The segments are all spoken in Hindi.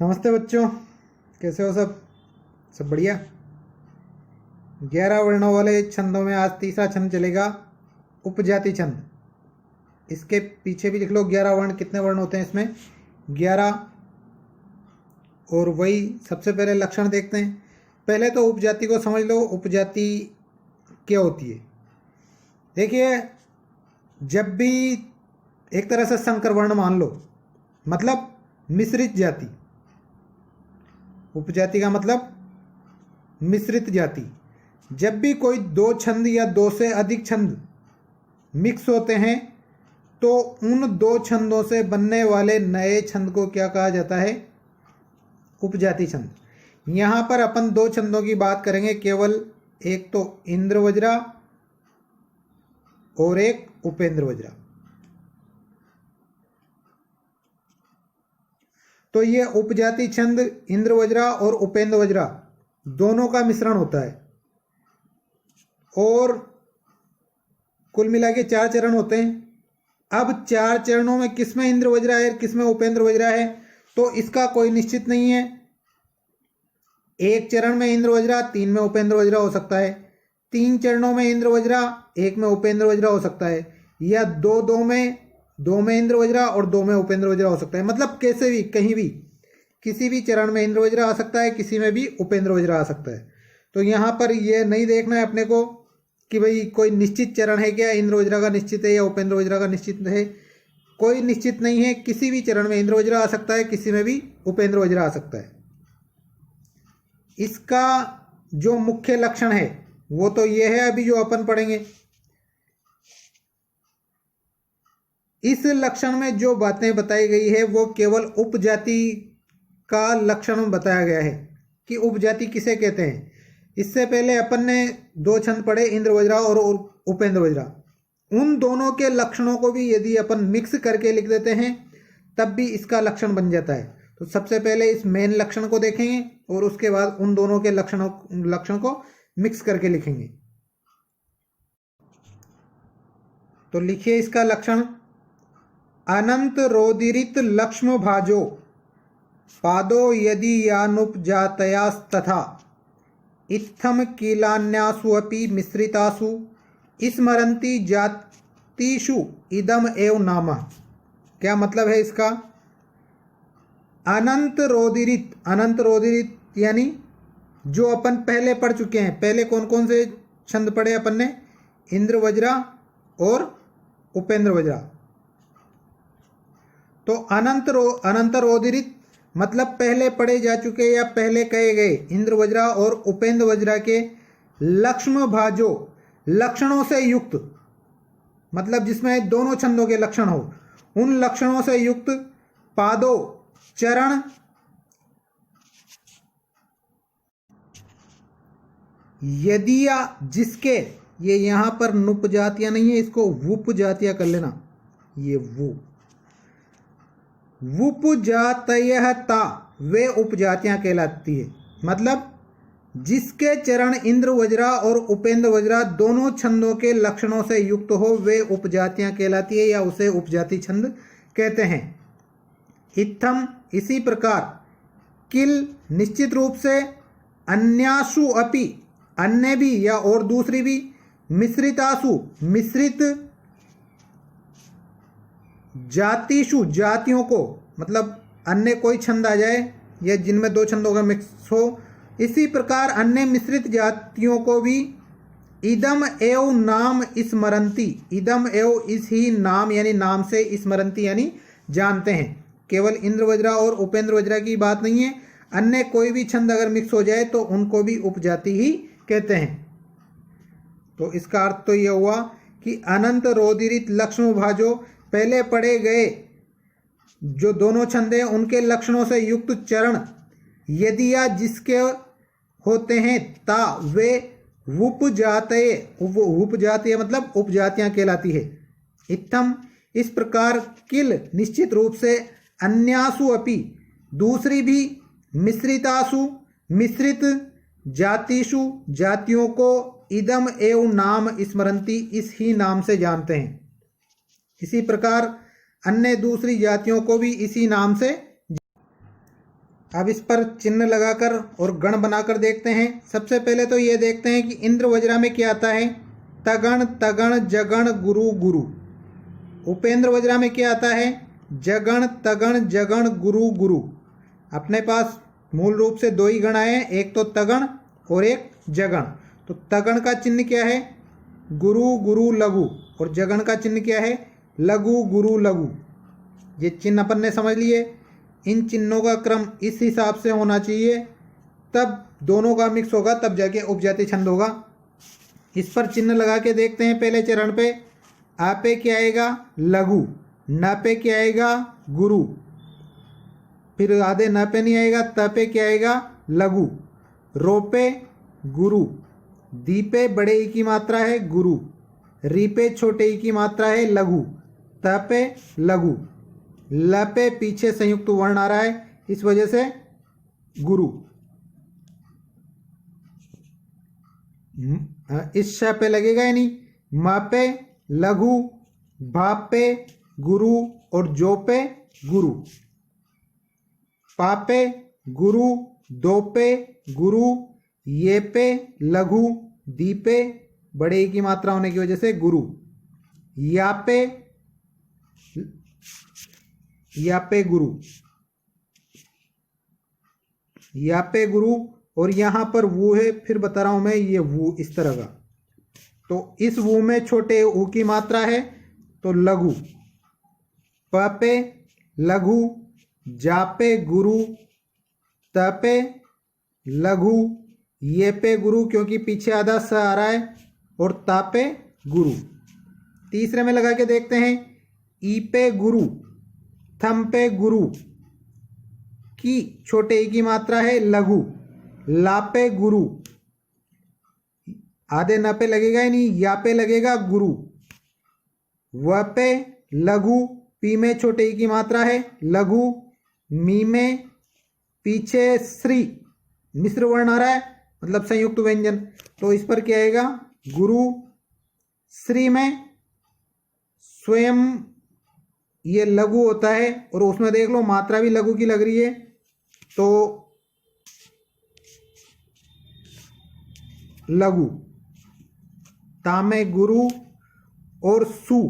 नमस्ते बच्चों, कैसे हो सब? सब बढ़िया। 11 वर्णों वाले छंदों में आज तीसरा छंद चलेगा, उपजाति छंद। इसके पीछे भी लिख लो 11 वर्ण, कितने वर्ण होते हैं इसमें? 11। और वही सबसे पहले लक्षण देखते हैं। पहले तो उपजाति को समझ लो, उपजाति क्या होती है। देखिए, जब भी एक तरह से संकर वर्ण मान लो, मतलब मिश्रित जाति। उपजाति का मतलब मिश्रित जाति। जब भी कोई दो छंद या दो से अधिक छंद मिक्स होते हैं तो उन दो छंदों से बनने वाले नए छंद को क्या कहा जाता है? उपजाति छंद। यहाँ पर अपन दो छंदों की बात करेंगे केवल, एक तो इंद्रवज्रा और एक उपेंद्रवज्रा। तो ये उपजाति छंद इंद्रवज्रा और उपेंद्रवज्रा दोनों का मिश्रण होता है। और कुल मिला के 4 चरण होते हैं। अब 4 चरणों में किसमें इंद्रवज्रा है, किसमें उपेंद्रवज्रा है, तो इसका कोई निश्चित नहीं है। एक चरण में इंद्रवज्रा, 3 में उपेंद्रवज्रा हो सकता है। 3 चरणों में इंद्रवज्रा, 1 में उपेंद्रवज्रा हो सकता है। या 2 में इंद्रवज्रा और 2 में उपेंद्रवज्रा हो सकता है। मतलब कैसे भी, कहीं भी, किसी भी चरण में इंद्रवज्रा आ सकता है, किसी में भी उपेंद्रवज्रा आ सकता है। तो यहाँ पर यह नहीं देखना है अपने को कि भाई कोई निश्चित चरण है क्या, इंद्रवज्रा का निश्चित है या उपेंद्रवज्रा का निश्चित है। कोई निश्चित नहीं है, किसी भी चरण में इंद्रवज्रा आ सकता है, किसी में भी उपेंद्रवज्रा आ सकता है। इसका जो मुख्य लक्षण है वो तो ये है, अभी जो अपन पढ़ेंगे। इस लक्षण में जो बातें बताई गई है वो केवल उपजाति का लक्षण बताया गया है कि उपजाति किसे कहते हैं। इससे पहले अपन ने 2 छंद पढ़े, इंद्रवज्रा और उपेंद्रवज्रा। उन दोनों के लक्षणों को भी यदि अपन मिक्स करके लिख देते हैं तब भी इसका लक्षण बन जाता है। तो सबसे पहले इस मेन लक्षण को देखेंगे और उसके बाद उन दोनों के लक्षण को मिक्स करके लिखेंगे। तो लिखिए इसका लक्षण। अनंत रोदिरित लक्ष्म भाजो पादो यदि यानुपजातयास्तथा इत्थम कीलान्यासु अपि मिश्रितासु स्मरन्ति जातिषु इदम एव नाम। क्या मतलब है इसका? अनंत रोदिरित यानी जो अपन पहले पढ़ चुके हैं। पहले कौन कौन से छंद पढ़े अपन ने? इंद्रवज्रा और उपेंद्रवज्रा। तो अनंत रोदिरित मतलब पहले पढ़े जा चुके या पहले कहे गए इंद्रवज्रा और उपेंद्रवज्रा के लक्ष्म भाजो, लक्षणों से युक्त, मतलब जिसमें दोनों छंदों के लक्षण हो, उन लक्षणों से युक्त पादो, चरण, यदि या जिसके, ये यहां पर नुप जातियां नहीं है, इसको वुप जातियां कर लेना। ये वुप जातयता वे उपजातियां कहलाती है। मतलब जिसके चरण इंद्रवज्रा और उपेंद्रवज्रा दोनों छंदों के लक्षणों से युक्त हो वे उपजातियां कहलाती है या उसे उपजाति छंद कहते हैं। इत्थम इसी प्रकार, किल निश्चित रूप से, अन्यासु अपि अन्य भी या और दूसरी भी, मिश्रितासु मिश्रित, जातिषु जातियों को, मतलब अन्य कोई छंद आ जाए या जिनमें 2 छंदों का मिक्स हो, इसी प्रकार अन्य मिश्रित जातियों को भी इदम एव नाम स्मरन्ति, इदम एव इस ही नाम यानी नाम से, स्मरन्ति यानी जानते हैं। केवल इंद्रवज्रा और उपेंद्रवज्रा की बात नहीं है, अन्य कोई भी छंद अगर मिक्स हो जाए तो उनको भी उपजाति ही कहते हैं। तो इसका अर्थ तो यह हुआ कि अनंत रोदिरित लक्ष्म भाजो, पहले पढ़े गए जो दोनों छंद हैं उनके लक्षणों से युक्त चरण यदि या जिसके होते हैं ता वे उपजातीय मतलब उपजातियां कहलाती है। इत्थम इस प्रकार, किल निश्चित रूप से, अन्यासु अपि दूसरी भी, मिश्रितासु मिश्रित, जातिषु जातियों को, इदम एव नाम स्मरन्ति इस ही नाम से जानते हैं। इसी प्रकार अन्य दूसरी जातियों को भी इसी नाम से। अब इस पर चिन्ह लगाकर और गण बनाकर देखते हैं। सबसे पहले तो ये देखते हैं कि इंद्र वज्रा में क्या आता है। तगण तगण जगण गुरु गुरु। उपेंद्र वज्रा में क्या आता है। जगण तगण जगण गुरु गुरु। अपने पास मूल रूप से दो ही गण आए हैं, एक तो तगण और एक जगण। तो तगण का चिन्ह क्या है, गुरु गुरु लघु, और जगण का चिन्ह क्या है, लघु गुरु लघु। ये चिन्ह अपन ने समझ लिए। इन चिन्हों का क्रम इस हिसाब से होना चाहिए, तब दोनों का मिक्स होगा, तब जाके उपजाति छंद होगा। इस पर चिन्ह लगा के देखते हैं। पहले चरण पे आ पे क्या आएगा, लघु। न पे क्या आएगा, गुरु। फिर आधे न पे नहीं आएगा, त पे क्या आएगा, लघु। रो पे गुरु। दी पे बड़े ई की मात्रा है, गुरु। री पे छोटे ई की मात्रा है, लघु। त पे लघु। ल पे पीछे संयुक्त वर्ण आ रहा है, इस वजह से गुरु। इस श पे लगेगा ही नहीं। म पे लघु, भा पे गुरु और जो पे गुरु। पा पे गुरु, दो पे गुरु, ये पे लघु, दी पे बड़े ई की मात्रा होने की वजह से गुरु। या पे गुरु, या पे गुरु। और यहां पर वो है, फिर बता रहा हूं मैं, ये वो इस तरह का। तो इस वो में छोटे ऊ की मात्रा है, तो लघु। प पे लघु, जा पे गुरु, त पे लघु, ये पे गुरु क्योंकि पीछे आधा स आ रहा है, और ता पे गुरु। तीसरे में लगा के देखते हैं। ई पे गुरु, थम पे गुरु की छोटे ई की मात्रा है, लघु। ला पे गुरु, आधे न पे लगेगा ही नहीं, या पे लगेगा गुरु। व पे लघु, पी में छोटे ई की मात्रा है, लघु। मी में पीछे श्री मिश्र वर्ण आ रहा है, मतलब संयुक्त व्यंजन, तो इस पर क्या आएगा, गुरु। श्री में स्वयं ये लघु होता है, और उसमें देख लो मात्रा भी लघु की लग रही है, तो लघु। ता में गुरु और सु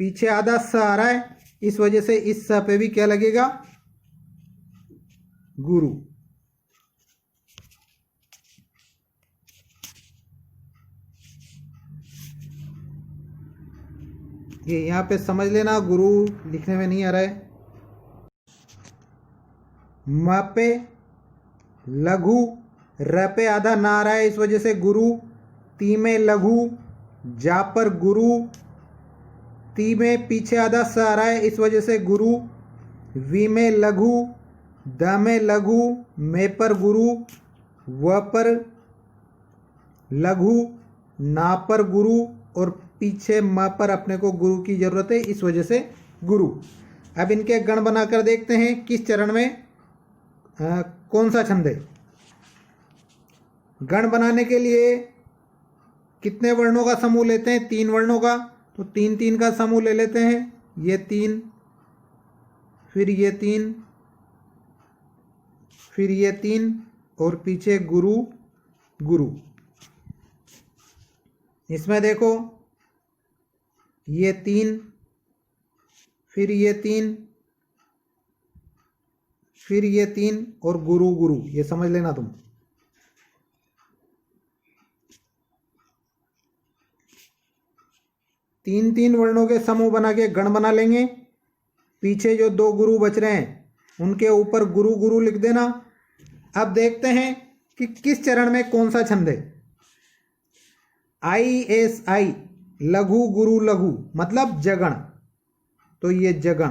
पीछे आधा स आ रहा है, इस वजह से इस स पे भी क्या लगेगा, गुरु। ये यहां पे समझ लेना, गुरु लिखने में नहीं आ रहा है। म पे लघु, र पे आधा ना आ रहा है, इस वजह से गुरु। ती में लघु, जा पर गुरु। ती में पीछे आधा स आ रहा है, इस वजह से गुरु। वी में लघु, द में लघु, मे पर गुरु, व पर लघु, ना पर गुरु, और पीछे म पर अपने को गुरु की जरूरत है, इस वजह से गुरु। अब इनके गण बनाकर देखते हैं किस चरण में कौन सा छंद है। गण बनाने के लिए कितने वर्णों का समूह लेते हैं, 3 वर्णों का, तो 3 3 का समूह ले लेते हैं। ये 3, फिर ये 3, फिर ये 3, और पीछे गुरु गुरु। इसमें देखो ये 3, फिर ये 3, फिर ये 3 और गुरु गुरु, ये समझ लेना तुम। तीन तीन वर्णों के समूह बना के गण बना लेंगे। पीछे जो 2 गुरु बच रहे हैं उनके ऊपर गुरु गुरु लिख देना। अब देखते हैं कि किस चरण में कौन सा छंद है। ISI लघु गुरु लघु मतलब जगण, तो ये जगण।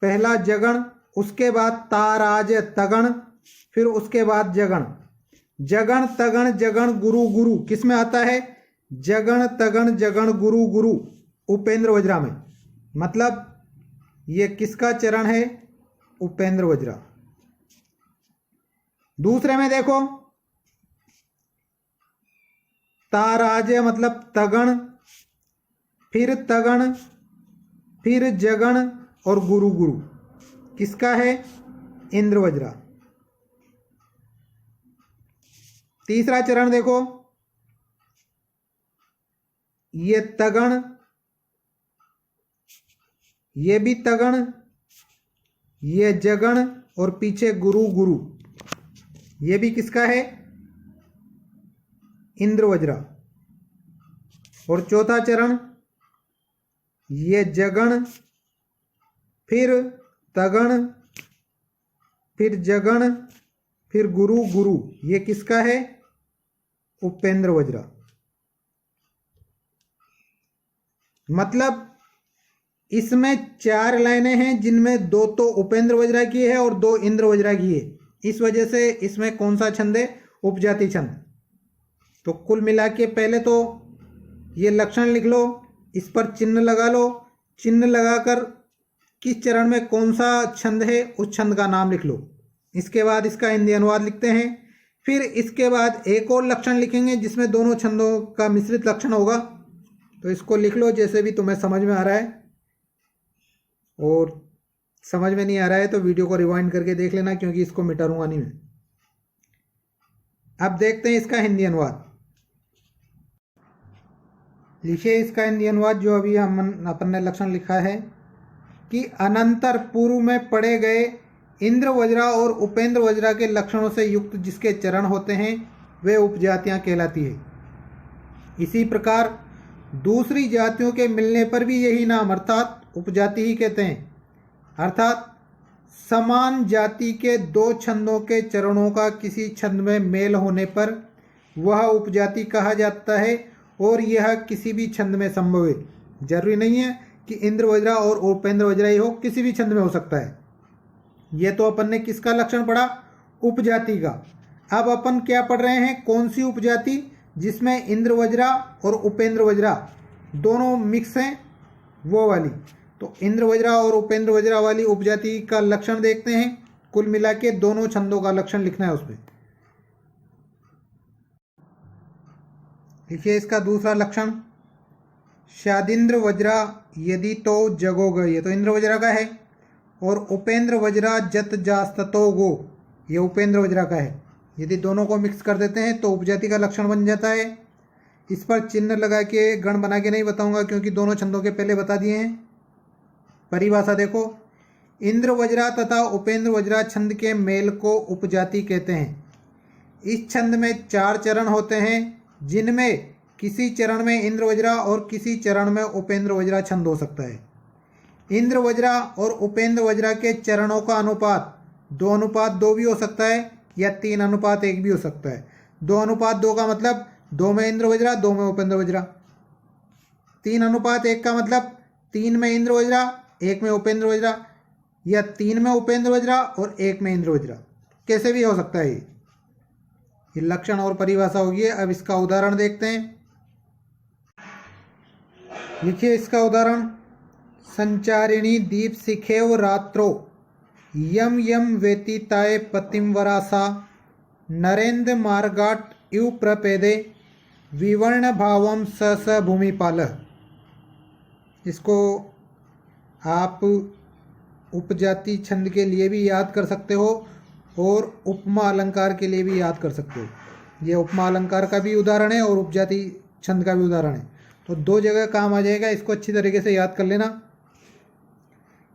पहला जगण, उसके बाद ताराज तगण, फिर उसके बाद जगण। जगण तगण जगण गुरु गुरु किस में आता है, जगण तगण जगण गुरु गुरु उपेंद्र वज्रा में। मतलब ये किसका चरण है, उपेंद्र वज्रा। दूसरे में देखो ताराज मतलब तगण, फिर तगण, फिर जगण और गुरु गुरु। किसका है? इंद्रवज्रा। तीसरा चरण देखो, ये तगण, ये भी तगण, ये जगण और पीछे गुरु गुरु। ये भी किसका है? इंद्रवज्रा। और चौथा चरण, ये जगण, फिर तगण, फिर जगण, फिर गुरु गुरु। ये किसका है? उपेंद्रवज्रा। मतलब इसमें 4 लाइनें हैं जिनमें 2 तो उपेंद्रवज्रा की है और 2 इंद्रवज्रा की है। इस वजह से इसमें कौन सा छंद है? उपजाति छंद। तो कुल मिला के पहले तो ये लक्षण लिख लो, इस पर चिन्ह लगा लो, चिन्ह लगाकर किस चरण में कौन सा छंद है उस छंद का नाम लिख लो। इसके बाद इसका हिंदी अनुवाद लिखते हैं। फिर इसके बाद एक और लक्षण लिखेंगे जिसमें दोनों छंदों का मिश्रित लक्षण होगा। तो इसको लिख लो जैसे भी तुम्हें समझ में आ रहा है, और समझ में नहीं आ रहा है तो वीडियो को रिवाइंड करके देख लेना, क्योंकि इसको मिटाऊंगा नहीं मैं। अब देखते हैं इसका हिंदी अनुवाद। लिखिए इसका हिंदी अनुवाद जो अभी अपन ने लक्षण लिखा है कि अनंतर पूर्व में पढ़े गए इंद्रवज्रा और उपेंद्रवज्रा के लक्षणों से युक्त जिसके चरण होते हैं वे उपजातियां कहलाती है। इसी प्रकार दूसरी जातियों के मिलने पर भी यही नाम अर्थात उपजाति ही कहते हैं। अर्थात समान जाति के 2 छंदों के चरणों का किसी छंद में मेल होने पर वह उपजाति कहा जाता है, और यह किसी भी छंद में संभव है। जरूरी नहीं है कि इंद्रवज्रा और उपेंद्रवज्रा ही हो, किसी भी छंद में हो सकता है। यह तो अपन ने किसका लक्षण पढ़ा? उपजाति का। अब अपन क्या पढ़ रहे हैं? कौन सी उपजाति? जिसमें इंद्रवज्रा और उपेंद्रवज्रा दोनों मिक्स हैं, वो वाली। तो इंद्रवज्रा और उपेंद्रवज्रा वाली उपजाति का लक्षण देखते हैं। कुल मिला के दोनों छंदों का लक्षण लिखना है उसमें। देखिए इसका दूसरा लक्षण, शादिंद्रवज्रा यदि तो जगोग, ये तो इंद्रवज्रा का है। और उपेंद्रवज्रा जत जास्ततो गो, ये उपेंद्रवज्रा का है। यदि दोनों को मिक्स कर देते हैं तो उपजाति का लक्षण बन जाता है। इस पर चिन्ह लगा के गण बना के नहीं बताऊंगा, क्योंकि दोनों छंदों के पहले बता दिए हैं। परिभाषा देखो, इंद्रवज्रा तथा उपेंद्रवज्रा छंद के मेल को उपजाति कहते हैं। इस छंद में 4 चरण होते हैं, जिनमें किसी चरण में इंद्रवज्रा और किसी चरण में उपेंद्रवज्रा छंद हो सकता है। इंद्रवज्रा और उपेंद्रवज्रा के चरणों का अनुपात 2:2 भी हो सकता है, या 3:1 भी हो सकता है। 2:2 का मतलब 2 में इंद्रवज्रा 2 में उपेंद्रवज्रा। 3:1 का मतलब 3 में इंद्रवज्रा 1 में उपेंद्रवज्रा, या 3 में उपेंद्रवज्रा और 1 में इंद्रवज्रा। कैसे भी हो सकता है ये लक्षण और परिभाषा होगी। अब इसका उदाहरण देखते हैं। लिखिए इसका उदाहरण, संचारिणी दीप शिखेव रात्रो यम यम व्यतीताय पतिंवरासा नरेंद्र मार्गाट इव प्रपेदे विवर्ण भावम स स भूमिपाल। इसको आप उपजाति छंद के लिए भी याद कर सकते हो और उपमा अलंकार के लिए भी याद कर सकते हो। ये उपमा अलंकार का भी उदाहरण है और उपजाति छंद का भी उदाहरण है, तो 2 जगह काम आ जाएगा। इसको अच्छी तरीके से याद कर लेना।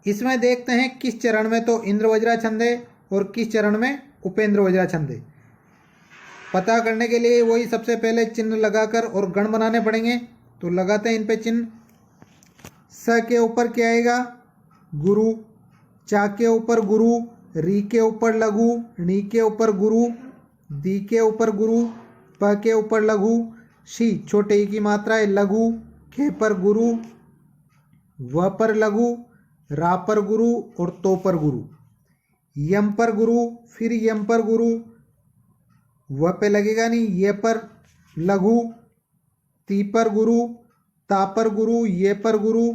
इसमें देखते हैं किस चरण में तो इंद्रवज्रा छंद है और किस चरण में उपेंद्रवज्रा छंद है। पता करने के लिए वही सबसे पहले चिन्ह लगाकर और गण बनाने पड़ेंगे। तो लगाते हैं इन पे चिन्ह। स के ऊपर क्या आएगा? गुरु। चा के ऊपर गुरु, री के ऊपर लघु, णी के ऊपर गुरु, दी के ऊपर गुरु, प के ऊपर लघु, शी छोटे ई की मात्रा है लघु, खे पर गुरु, व पर लघु, रा पर गुरु और तो पर गुरु। यम पर गुरु, फिर यम पर गुरु, व पे लगेगा नहीं, ये पर लघु, ती पर गुरु, ता पर गुरु, ये पर गुरु,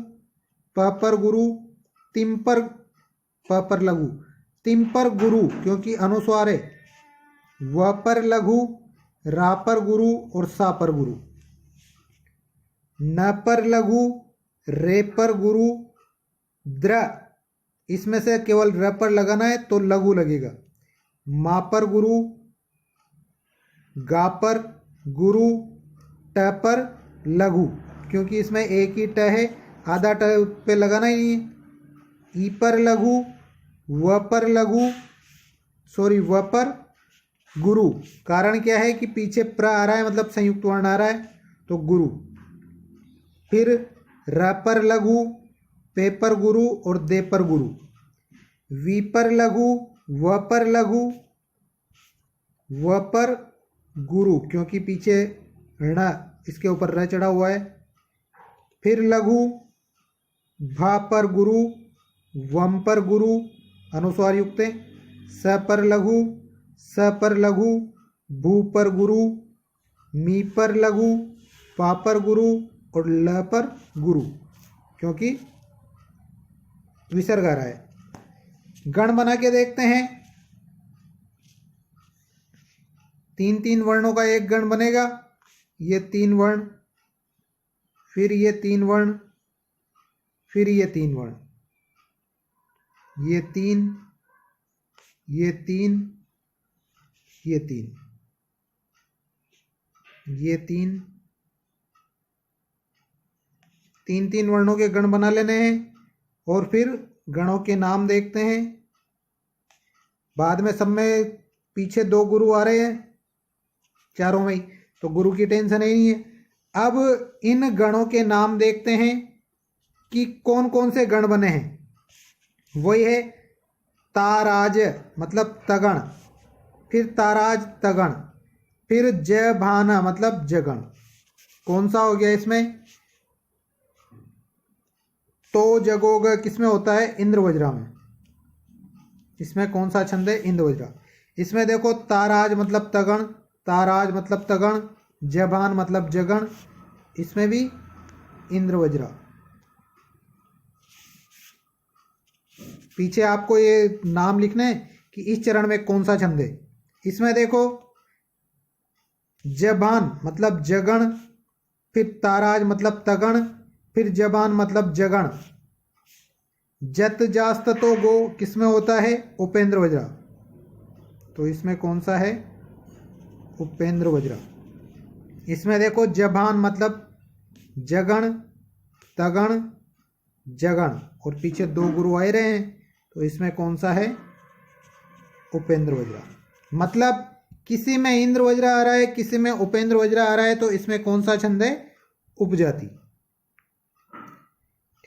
प पर गुरु, तिम पर प पर लघु, तिम पर गुरु क्योंकि अनुस्वार है, व पर लघु, रा पर गुरु और सा पर गुरु। न पर लघु, रे पर गुरु, द्र, इसमें से केवल र पर लगाना है तो लघु लगेगा। मा पर गुरु, गा पर गुरु, ट पर लघु, क्योंकि इसमें एक ही ट है, आधा ट पे लगाना ही नहीं है। ई पर लघु, व पर लघु, व पर गुरु, कारण क्या है कि पीछे प्र आ रहा है, मतलब संयुक्त वर्ण आ रहा है, तो गुरु। फिर र पर लघु, पे पर गुरु और दे पर गुरु। वी पर लघु, व पर लघु, व पर गुरु, क्योंकि पीछे ण इसके ऊपर र चढ़ा हुआ है। फिर लघु, भा पर गुरु, वम पर गुरु, अनुस्वार युक्त है। स पर लघु, स पर लघु, भू पर गुरु, मी पर लघु, पा पर गुरु और ल पर गुरु, क्योंकि विसर्ग आ रहा है। गण बना के देखते हैं। 3 वर्णों का एक गण बनेगा। ये 3 वर्ण, फिर ये 3 वर्ण, फिर ये 3 वर्ण, ये 3, ये 3, ये 3, ये 3, 3 वर्णों के गण बना लेने हैं और फिर गणों के नाम देखते हैं। बाद में सब में पीछे 2 गुरु आ रहे हैं, चारों में ही, तो गुरु की टेंशन ही नहीं है। अब इन गणों के नाम देखते हैं कि कौन कौन से गण बने हैं। वही है ताराज मतलब तगण, फिर ताराज तगण, फिर जभाना मतलब जगण। कौन सा हो गया इसमें? तो जगोग किसमें होता है? इंद्रवज्रा में। इसमें कौन सा छंद है? इंद्रवज्रा। इसमें देखो ताराज मतलब तगण, ताराज मतलब तगण, जबान मतलब जगण, इसमें भी इंद्रवज्रा। पीछे आपको ये नाम लिखना है कि इस चरण में कौन सा छंद है। इसमें देखो जबान मतलब जगण, फिर ताराज मतलब तगण, फिर जबान मतलब जगण। जत जास्त तो गो किसमें होता है? उपेंद्र वज्रा। तो इसमें कौन सा है? उपेंद्र वज्रा। इसमें देखो जबान मतलब जगण, तगण, जगण और पीछे 2 गुरु आ रहे हैं, तो इसमें कौन सा है? उपेंद्र वज्रा। मतलब किसी में इंद्र वज्रा आ रहा है, किसी में उपेंद्र वज्रा आ रहा है, तो इसमें कौन सा छंद है? उपजाति।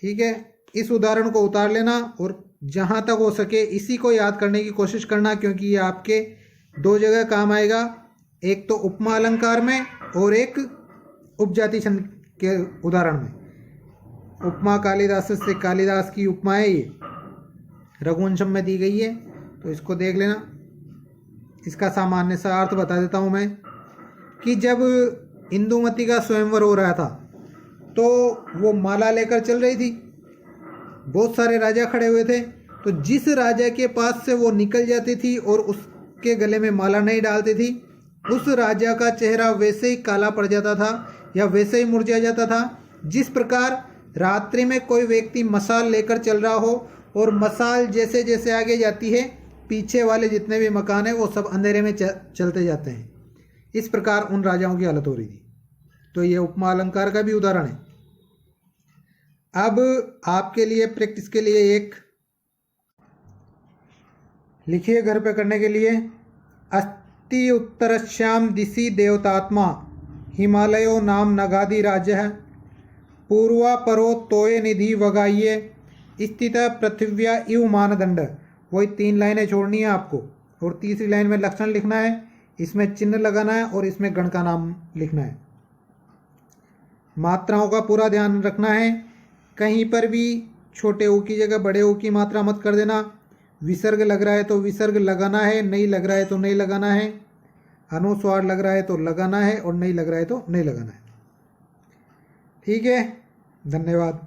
ठीक है, इस उदाहरण को उतार लेना और जहां तक हो सके इसी को याद करने की कोशिश करना, क्योंकि ये आपके 2 जगह काम आएगा। एक तो उपमा अलंकार में और एक उपजाति छंद के उदाहरण में। उपमा कालिदास से कालिदास की उपमा है, ये रघुवंशम में दी गई है, तो इसको देख लेना। इसका सामान्य सा अर्थ बता देता हूँ मैं कि जब इंदुमती का स्वयंवर हो रहा था तो वो माला लेकर चल रही थी, बहुत सारे राजा खड़े हुए थे, तो जिस राजा के पास से वो निकल जाती थी और उसके गले में माला नहीं डालती थी, उस राजा का चेहरा वैसे ही काला पड़ जाता था या वैसे ही मुरझा जाता था, जिस प्रकार रात्रि में कोई व्यक्ति मशाल लेकर चल रहा हो और मशाल जैसे जैसे आगे जाती है, पीछे वाले जितने भी मकान हैं वो सब अंधेरे में चलते जाते हैं। इस प्रकार उन राजाओं की हालत हो रही थी। तो ये उपमा अलंकार का भी उदाहरण है। अब आपके लिए प्रैक्टिस के लिए एक लिखिए घर पे करने के लिए। अस्ति उत्तरश्याम दिशि देवतात्मा हिमालयो नाम नगादि राज्य पूर्वा परो तोय निधि वगाइये स्थित पृथिव्या इव मानदंड। वही 3 लाइनें छोड़नी है आपको और तीसरी लाइन में लक्षण लिखना है, इसमें चिन्ह लगाना है और इसमें गण का नाम लिखना है। मात्राओं का पूरा ध्यान रखना है, कहीं पर भी छोटे ऊ की जगह बड़े ऊ की मात्रा मत कर देना। विसर्ग लग रहा है तो विसर्ग लगाना है, नहीं लग रहा है तो नहीं लगाना है। अनुस्वार लग रहा है तो लगाना है और नहीं लग रहा है तो नहीं लगाना है। ठीक है, धन्यवाद।